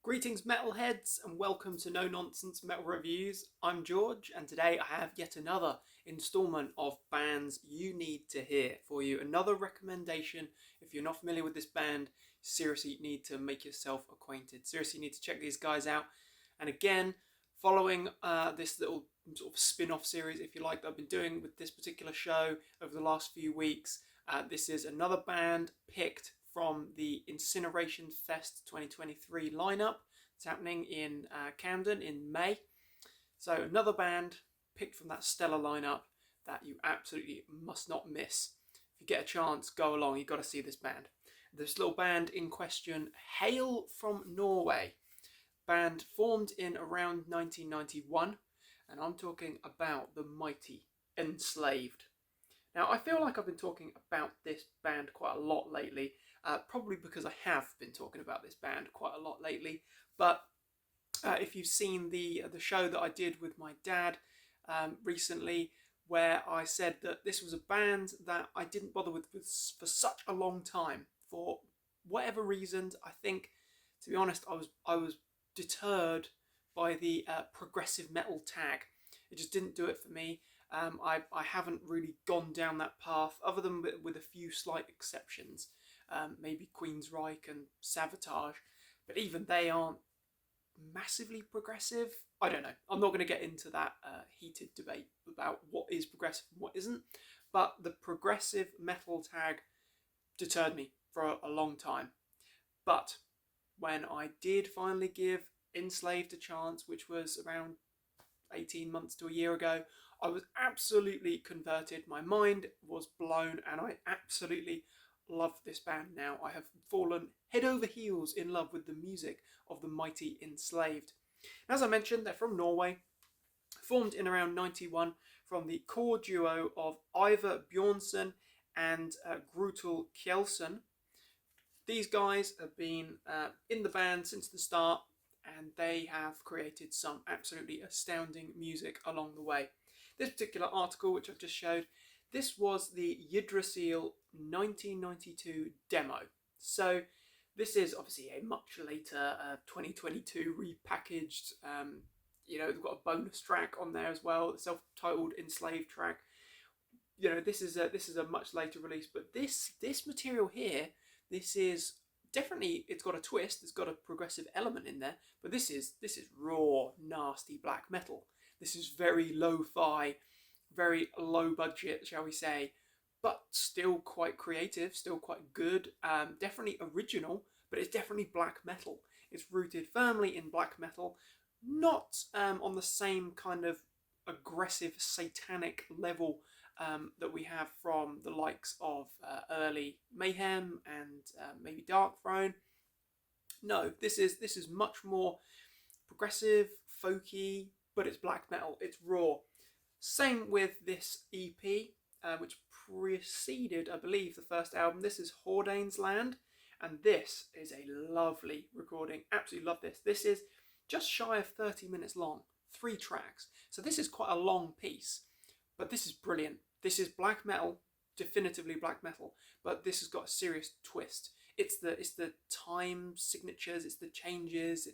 Greetings metalheads and welcome to No Nonsense Metal Reviews. I'm George and today I have yet another instalment of bands you need to hear for you. Another recommendation. If you're not familiar with this band, seriously need to make yourself acquainted. Seriously need to check these guys out. And again, following this little sort of spin-off series, if you like, that I've been doing with this particular show over the last few weeks, this is another band picked from the Incineration Fest 2023 lineup. It's happening in Camden in May. So another band picked from that stellar lineup that you absolutely must not miss. If you get a chance, go along. You've got to see this band. This little band in question hail from Norway. Band formed in around 1991, and I'm talking about the mighty Enslaved. Now, I feel like I've been talking about this band quite a lot lately, probably because I have been talking about this band quite a lot lately, but if you've seen the show that I did with my dad recently, where I said that this was a band that I didn't bother with for such a long time, for whatever reasons. I think, to be honest, I was deterred by the progressive metal tag. It just didn't do it for me. I haven't really gone down that path, other than with a few slight exceptions. Maybe Queensryche and Savatage, but even they aren't massively progressive. I don't know. I'm not going to get into that heated debate about what is progressive and what isn't, but the progressive metal tag deterred me for a long time. But when I did finally give Enslaved a chance, which was around 18 months to a year ago, I was absolutely converted. My mind was blown and I absolutely love this band now. I have fallen head over heels in love with the music of the mighty Enslaved. As I mentioned, they're from Norway, formed in around 91 from the core duo of Ivar Bjornsson and Grutel Kjellson. These guys have been in the band since the start, and they have created some absolutely astounding music along the way. This particular article, which I've just showed, this was the Yggdrasil 1992 demo. So this is obviously a much later 2022 repackaged, they've got a bonus track on there as well, the self-titled Enslaved track. This is a much later release, but this material here, this is definitely, it's got a twist, it's got a progressive element in there, but this is raw, nasty black metal. This is very lo-fi, very low budget, shall we say, but still quite creative, still quite good, definitely original, but it's definitely black metal. It's rooted firmly in black metal, not on the same kind of aggressive satanic level that we have from the likes of early Mayhem and maybe Darkthrone. No, this is much more progressive, folky, but it's black metal. It's raw. Same with this EP, which preceded, I believe, the first album. This is Hordane's Land, and this is a lovely recording. Absolutely love this. This is just shy of 30 minutes long, 3 tracks. So this is quite a long piece, but this is brilliant. This is black metal, definitively black metal, but this has got a serious twist. It's the time signatures, it's the changes,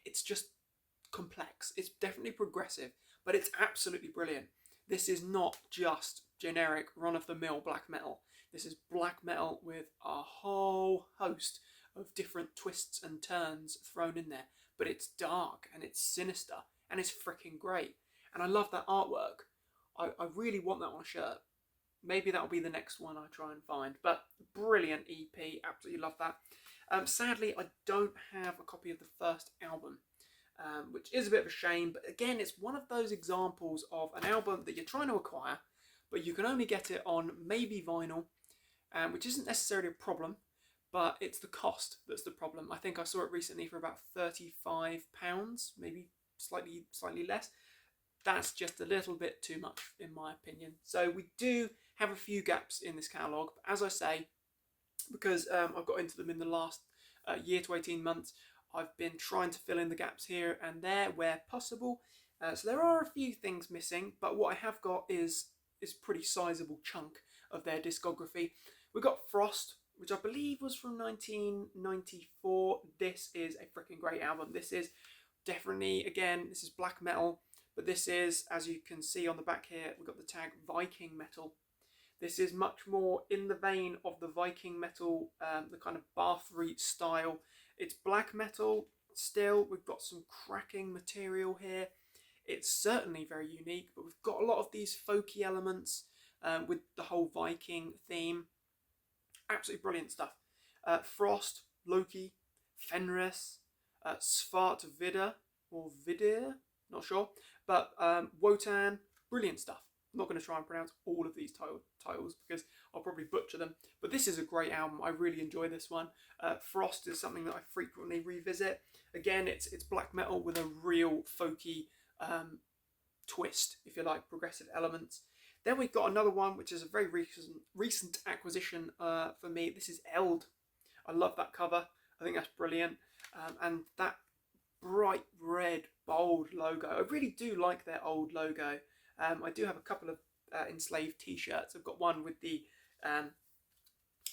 it's just complex. It's definitely progressive, but it's absolutely brilliant. This is not just generic run-of-the-mill black metal. This is black metal with a whole host of different twists and turns thrown in there, but it's dark and it's sinister and it's freaking great. And I love that artwork. I really want that on a shirt. Maybe that'll be the next one I try and find. But brilliant EP, absolutely love that. Sadly, I don't have a copy of the first album, which is a bit of a shame. But again, it's one of those examples of an album that you're trying to acquire, but you can only get it on maybe vinyl, which isn't necessarily a problem, but it's the cost that's the problem. I think I saw it recently for about £35, maybe slightly less. That's just a little bit too much, in my opinion. So we do have a few gaps in this catalogue. But as I say, because I've got into them in the last year to 18 months, I've been trying to fill in the gaps here and there where possible. So there are a few things missing, but what I have got is a pretty sizable chunk of their discography. We've got Frost, which I believe was from 1994. This is a freaking great album. This is definitely, again, this is black metal, but this is, as you can see on the back here, we've got the tag Viking metal. This is much more in the vein of the Viking metal, the kind of Bathory style. It's black metal still. We've got some cracking material here. It's certainly very unique, but we've got a lot of these folky elements with the whole Viking theme. Absolutely brilliant stuff. Frost, Loki, Fenris, Svartvidr, or Vidir, not sure. But Wotan, brilliant stuff. I'm not going to try and pronounce all of these titles because I'll probably butcher them. But this is a great album. I really enjoy this one. Frost is something that I frequently revisit. Again, it's black metal with a real folky twist, if you like, progressive elements. Then we've got another one, which is a very recent acquisition for me. This is Eld. I love that cover. I think that's brilliant. And that bright red, bold logo. I really do like their old logo. I do have a couple of Enslaved t-shirts. I've got one with the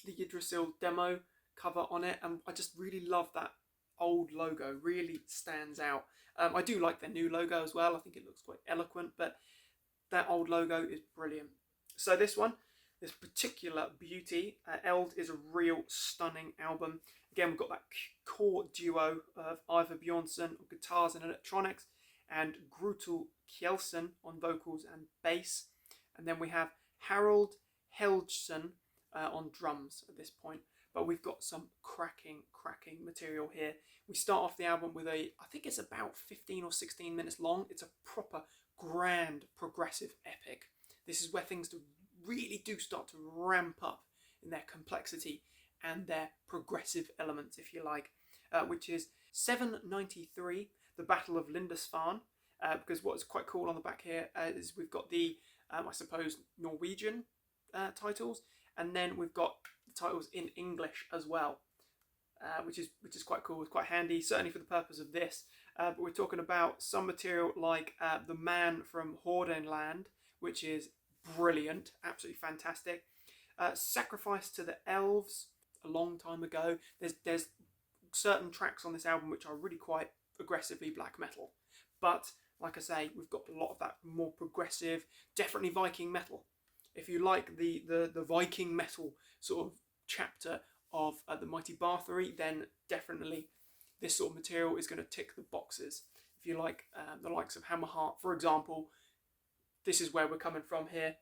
Yggdrasil demo cover on it, and I just really love that old logo. Really stands out. I do like their new logo as well. I think it looks quite eloquent, but that old logo is brilliant. So this one, this particular beauty, Eld, is a real stunning album. Again, we've got that core duo of Ivar Bjornsson on guitars and electronics, and Grutul Kjelsen on vocals and bass. And then we have Harald Helgeson on drums at this point. But we've got some cracking material here. We start off the album with I think it's about 15 or 16 minutes long. It's a proper grand progressive epic. This is where things really do start to ramp up in their complexity and their progressive elements, if you like, which is 793, the Battle of Lindisfarne, because what's quite cool on the back here is we've got the, I suppose, Norwegian titles, and then we've got the titles in English as well, which is quite cool. It's quite handy, certainly for the purpose of this. But we're talking about some material like The Man from Hordenland, which is brilliant, absolutely fantastic. Sacrifice to the Elves, a long time ago. There's certain tracks on this album which are really quite aggressively black metal, but like I say, we've got a lot of that more progressive, definitely Viking metal. If you like the Viking metal sort of chapter of the Mighty Bathory, then definitely this sort of material is going to tick the boxes. If you like the likes of Hammerheart, for example, this is where we're coming from here.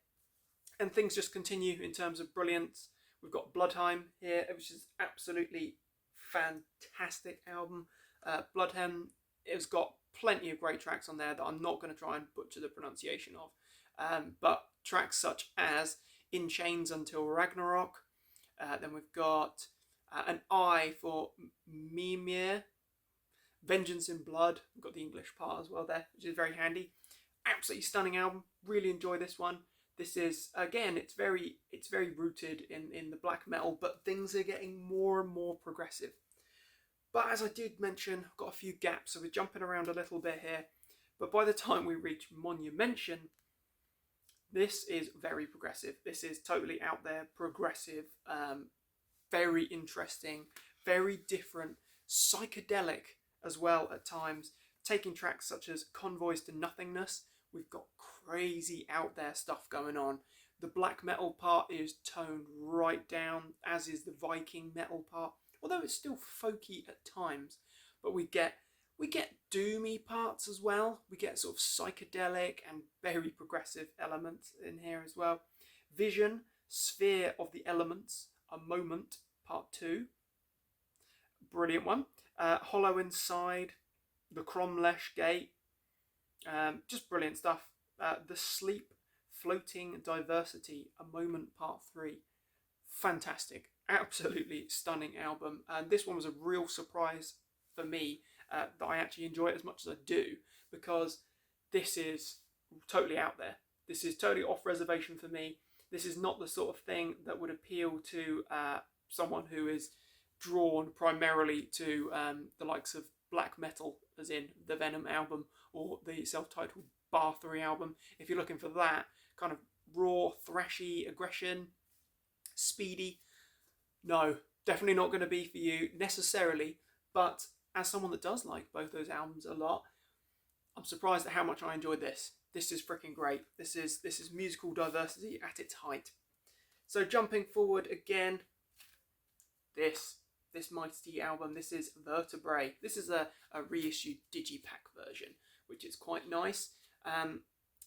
And things just continue in terms of brilliance. We've got Bloodheim here, which is absolutely fantastic album. Bloodheim has got plenty of great tracks on there that I'm not going to try and butcher the pronunciation of. But tracks such as In Chains Until Ragnarok. Then we've got An Eye for Mimir. Vengeance in Blood. We've got the English part as well there, which is very handy. Absolutely stunning album. Really enjoy this one. This is, again, it's very rooted in the black metal, but things are getting more and more progressive. But as I did mention, I've got a few gaps, so we're jumping around a little bit here. But by the time we reach Monumention, this is very progressive. This is totally out there, progressive, very interesting, very different, psychedelic as well at times. Taking tracks such as Convoys to Nothingness, we've got crazy out there stuff going on. The black metal part is toned right down, as is the Viking metal part, although it's still folky at times. But we get doomy parts as well. We get sort of psychedelic and very progressive elements in here as well. Vision, Sphere of the Elements, A Moment, Part 2. Brilliant one. Hollow Inside, The Cromlesh Gate. Just brilliant stuff. The Sleep, Floating Diversity, A Moment, Part 3. Fantastic. Absolutely stunning album. And this one was a real surprise for me that I actually enjoy it as much as I do, because this is totally out there. This is totally off reservation for me. This is not the sort of thing that would appeal to someone who is drawn primarily to the likes of black metal, as in the Venom album or the self-titled Bathory album. If you're looking for that kind of raw, thrashy aggression, speedy, No, definitely not going to be for you necessarily, but as someone that does like both those albums a lot, I'm surprised at how much I enjoyed this. This is freaking great. This is musical diversity at its height. So jumping forward again, this mighty album. This is Vertebrae. This is a reissued digipack version, which is quite nice.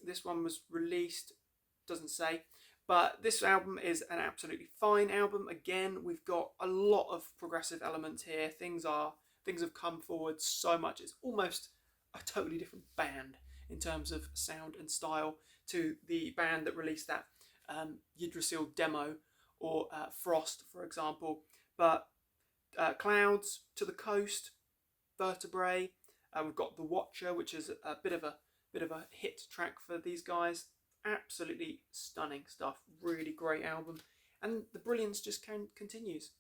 This one was released, doesn't say, but this album is an absolutely fine album. Again, we've got a lot of progressive elements here. Things have come forward so much. It's almost a totally different band in terms of sound and style to the band that released that Yggdrasil demo or Frost, for example. But Clouds to the Coast, Vertebrae. We've got The Watcher, which is a bit of a hit track for these guys. Absolutely stunning stuff. Really great album, and the brilliance just continues.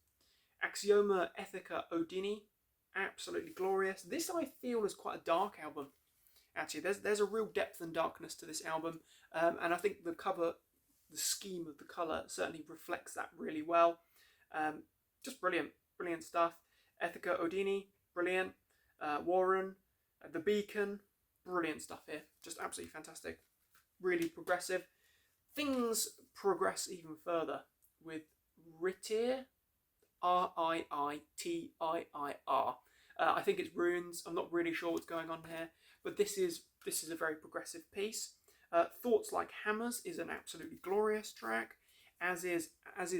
Axioma Ethica Odini, absolutely glorious. This I feel is quite a dark album. Actually, there's a real depth and darkness to this album, and I think the cover, the scheme of the colour certainly reflects that really well. Just brilliant stuff. Ethica Odini, brilliant. Warren, The Beacon, brilliant stuff here. Just absolutely fantastic. Really progressive. Things progress even further with Ritir, Riittiir. I think it's runes. I'm not really sure what's going on here, but this is a very progressive piece. Thoughts Like Hammers is an absolutely glorious track, as is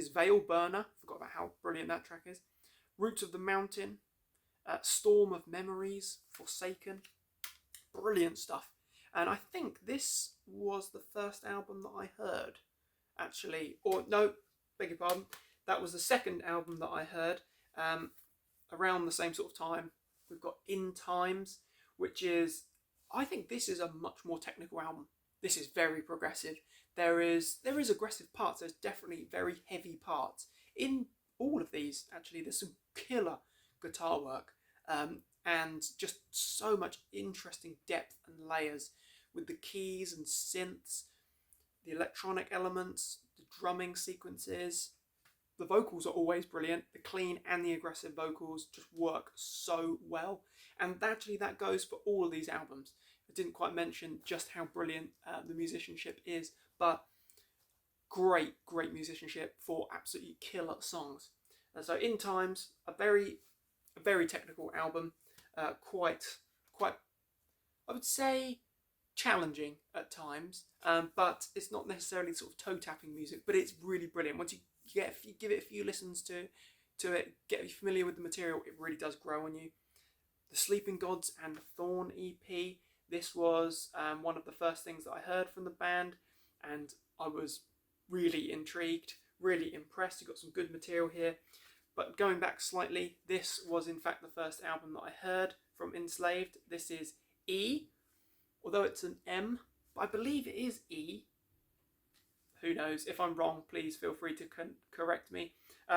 Veil Burner. Forgot about how brilliant that track is. Roots of the Mountain, Storm of Memories, Forsaken, brilliant stuff. And I think this was the first album that I heard, actually. Or no, beg your pardon. That was the second album that I heard around the same sort of time. We've got In Times, which is, I think this is a much more technical album. This is very progressive. There is aggressive parts. There's definitely very heavy parts. In all of these, actually, there's some killer guitar work. And just so much interesting depth and layers with the keys and synths, the electronic elements, the drumming sequences. The vocals are always brilliant. The clean and the aggressive vocals just work so well. And actually that goes for all of these albums. I didn't quite mention just how brilliant the musicianship is, but great musicianship for absolutely killer songs. So In Times, a very technical album, quite, I would say, challenging at times, but it's not necessarily sort of toe-tapping music, but it's really brilliant. Once you give it a few listens to it, get familiar with the material, it really does grow on you. The Sleeping Gods and Thorn EP, this was one of the first things that I heard from the band, and I was really intrigued, really impressed. You've got some good material here. But going back slightly, this was in fact the first album that I heard from Enslaved. This is E, although it's an M, but I believe it is E. Who knows? If I'm wrong, please feel free to correct me.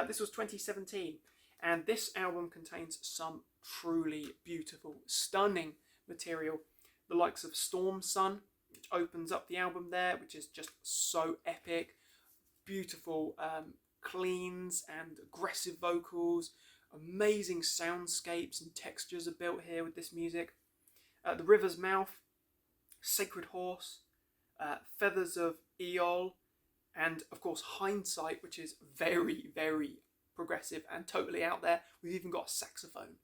This was 2017, and this album contains some truly beautiful, stunning material. The likes of Storm Sun, which opens up the album there, which is just so epic. Beautiful cleans and aggressive vocals, amazing soundscapes and textures are built here with this music. The River's Mouth, Sacred Horse, Feathers of Eol, and of course Hindsight, which is very progressive and totally out there. We've even got a saxophone,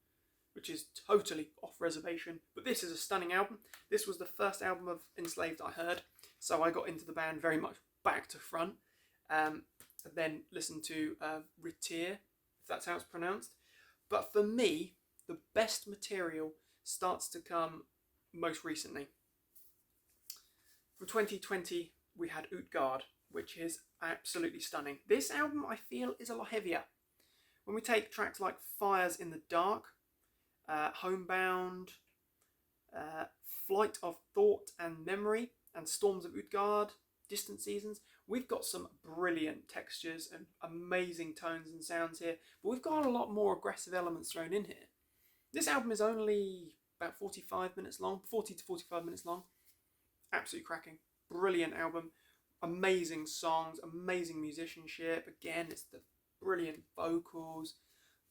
which is totally off reservation. But this is a stunning album. This was the first album of Enslaved I heard, so I got into the band very much back to front. Then listen to Ritir, if that's how it's pronounced. But for me, the best material starts to come most recently. From 2020, we had Utgard, which is absolutely stunning. This album, I feel, is a lot heavier. When we take tracks like Fires in the Dark, Homebound, Flight of Thought and Memory, and Storms of Utgard, Distant Seasons, we've got some brilliant textures and amazing tones and sounds here, but we've got a lot more aggressive elements thrown in here. This album is only about 45 minutes long, 40 to 45 minutes long. Absolutely cracking. Brilliant album. Amazing songs, amazing musicianship. Again, it's the brilliant vocals.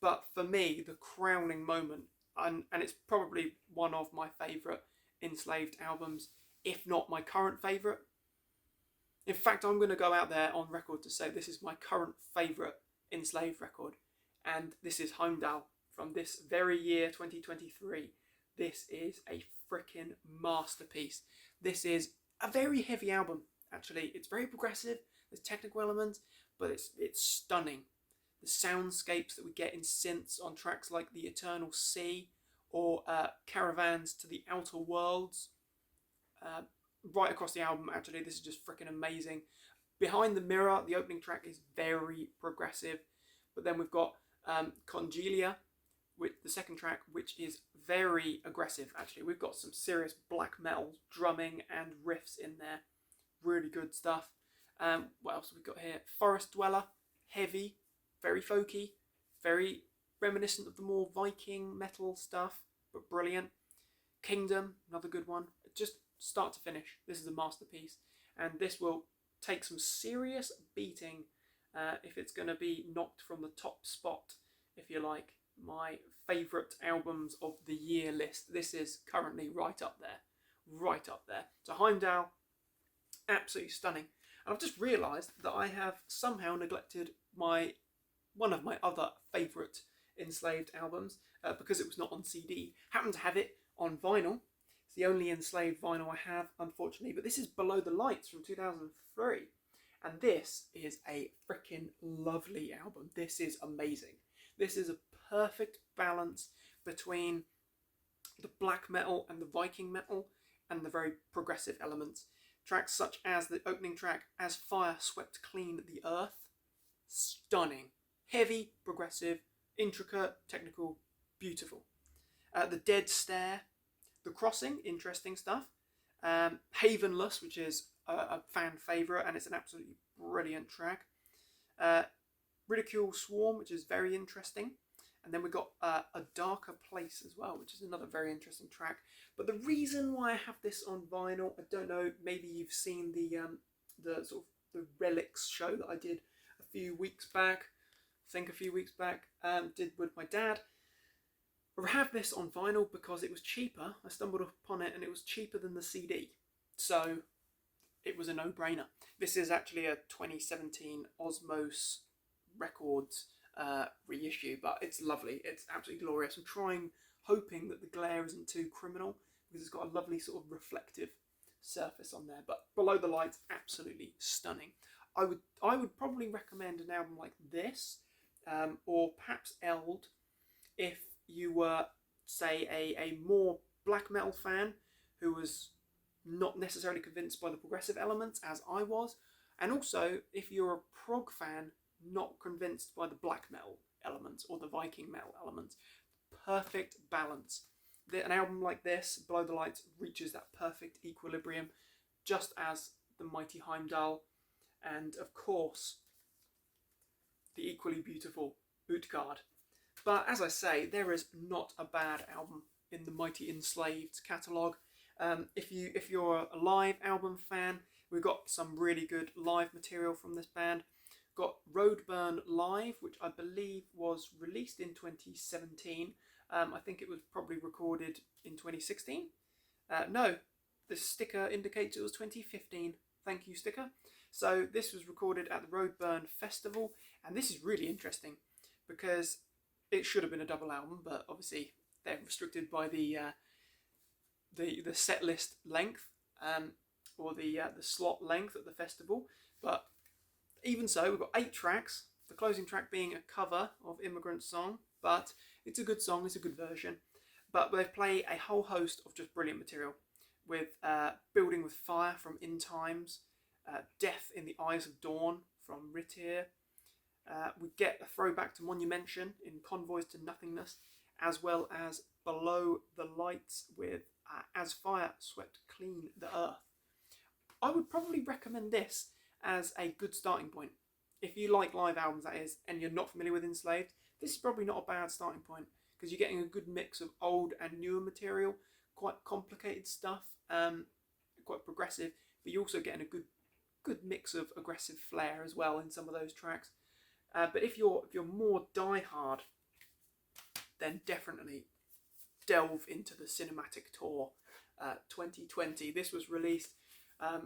But for me, the crowning moment, and it's probably one of my favourite Enslaved albums, if not my current favourite. In fact, I'm going to go out there on record to say this is my current favourite Enslaved record, and this is Heimdall from this very year, 2023. This is a freaking masterpiece. This is a very heavy album, actually. It's very progressive, there's technical elements, but it's stunning. The soundscapes that we get in synths on tracks like The Eternal Sea or Caravans to the Outer Worlds. Right across the album, actually, this is just freaking amazing. Behind the Mirror, the opening track is very progressive, but then we've got Congelia with the second track, which is very aggressive, actually. We've got some serious black metal drumming and riffs in there. Really good stuff. What else have we got here? Forest Dweller, heavy, very folky, very reminiscent of the more Viking metal stuff, but brilliant. Kingdom, another good one. Just start to finish, this is a masterpiece, and this will take some serious beating if it's going to be knocked from the top spot, if you like, my favourite albums of the year list. This is currently right up there. So Heimdall, absolutely stunning. And I've just realised that I have somehow neglected one of my other favourite Enslaved albums because it was not on CD. Happened to have it on vinyl. It's the only Enslaved vinyl I have, unfortunately, but this is Below the Lights from 2003. And this is a freaking lovely album. This is amazing. This is a perfect balance between the black metal and the Viking metal and the very progressive elements. Tracks such as the opening track, As Fire Swept Clean the Earth. Stunning. Heavy, progressive, intricate, technical, beautiful. The Dead Stare. The Crossing, interesting stuff. Havenless, which is a fan favourite, and it's an absolutely brilliant track. Ridicule Swarm, which is very interesting. And then we've got A Darker Place as well, which is another very interesting track. But the reason why I have this on vinyl, I don't know, maybe you've seen the sort of the Relics show that I did a few weeks back, did with my dad. I have this on vinyl because it was cheaper. I stumbled upon it and it was cheaper than the CD. So it was a no-brainer. This is actually a 2017 Osmos Records reissue, but it's lovely. It's absolutely glorious. I'm hoping that the glare isn't too criminal because it's got a lovely sort of reflective surface on there. But Below the Lights, absolutely stunning. I would probably recommend an album like this, or perhaps Eld, if you were, say, a more black metal fan who was not necessarily convinced by the progressive elements, as I was, and also if you're a prog fan not convinced by the black metal elements or the Viking metal elements. Perfect balance. An album like this, Below the Lights, reaches that perfect equilibrium, just as the mighty Heimdall, and of course the equally beautiful Utgard. But as I say, there is not a bad album in the mighty Enslaved catalogue. If you're a live album fan, we've got some really good live material from this band. Got Roadburn Live, which I believe was released in 2017. I think it was probably recorded in 2016. No, the sticker indicates it was 2015. Thank you, sticker. So this was recorded at the Roadburn Festival, and this is really interesting because it should have been a double album, but obviously they're restricted by the set list length, or the slot length at the festival. But even so, we've got 8 tracks. The closing track being a cover of Immigrant Song, but it's a good song. It's a good version. But they play a whole host of just brilliant material, with Building with Fire from In Times, Death in the Eyes of Dawn from Ritir. We get a throwback to Monumention in Convoys to Nothingness, as well as Below the Lights with As Fire Swept Clean the Earth. I would probably recommend this as a good starting point. If you like live albums, that is, and you're not familiar with Enslaved, this is probably not a bad starting point because you're getting a good mix of old and newer material, quite complicated stuff, quite progressive, but you're also getting a good mix of aggressive flair as well in some of those tracks. But if you're more diehard, then definitely delve into the cinematic tour 2020. This was released, I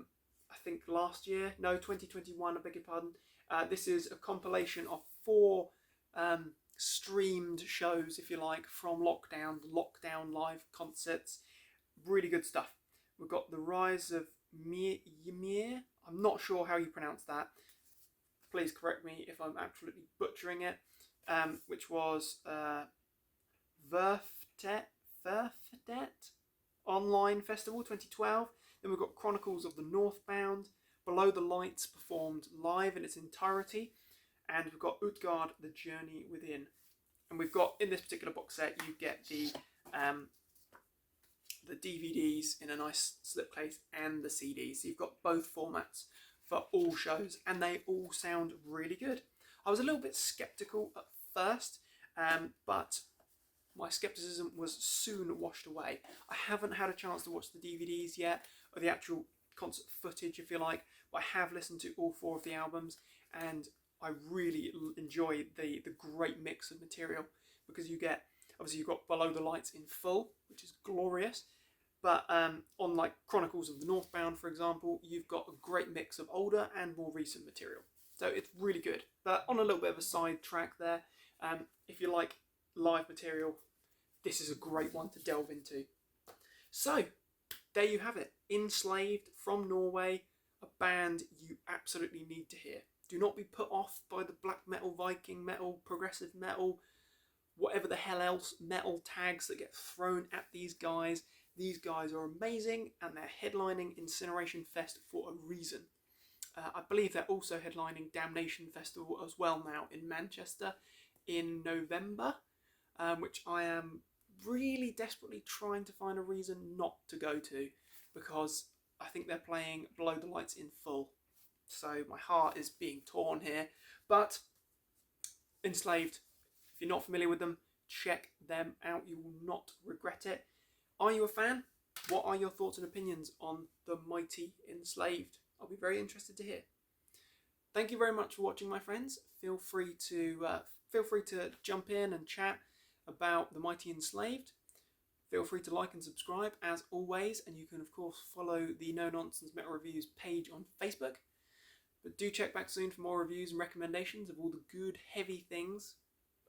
think last year. No, 2021. I beg your pardon. This is a compilation of 4 streamed shows, if you like, from lockdown live concerts. Really good stuff. We've got The Rise of Ymir. I'm not sure how you pronounce that. Please correct me if I'm absolutely butchering it. Which was Verftet Online Festival 2012. Then we've got Chronicles of the Northbound. Below the Lights performed live in its entirety. And we've got Utgard, The Journey Within. And we've got, in this particular box set, you get the DVDs in a nice slipcase and the CDs. So you've got both formats for all shows, and they all sound really good. I was a little bit skeptical at first, but my skepticism was soon washed away. I haven't had a chance to watch the DVDs yet, or the actual concert footage, if you like, but I have listened to all 4 of the albums, and I really enjoy the great mix of material, because you get, obviously you've got Below the Lights in full, which is glorious, but on like Chronicles of the Northbound, for example, you've got a great mix of older and more recent material. So it's really good. But on a little bit of a side track there, if you like live material, this is a great one to delve into. So there you have it. Enslaved from Norway, a band you absolutely need to hear. Do not be put off by the black metal, Viking metal, progressive metal, whatever the hell else metal tags that get thrown at these guys. These guys are amazing, and they're headlining Incineration Fest for a reason. I believe they're also headlining Damnation Festival as well now in Manchester in November, which I am really desperately trying to find a reason not to go to, because I think they're playing Below the Lights in full. So my heart is being torn here. But Enslaved, if you're not familiar with them, check them out. You will not regret it. Are you a fan? What are your thoughts and opinions on the mighty Enslaved? I'll be very interested to hear. Thank you very much for watching, my friends. Feel free to jump in and chat about the mighty Enslaved. Feel free to like and subscribe as always, and you can of course follow the No Nonsense Metal Reviews page on Facebook. But do check back soon for more reviews and recommendations of all the good, heavy things.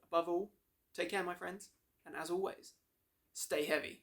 Above all, take care, my friends, and as always, stay heavy.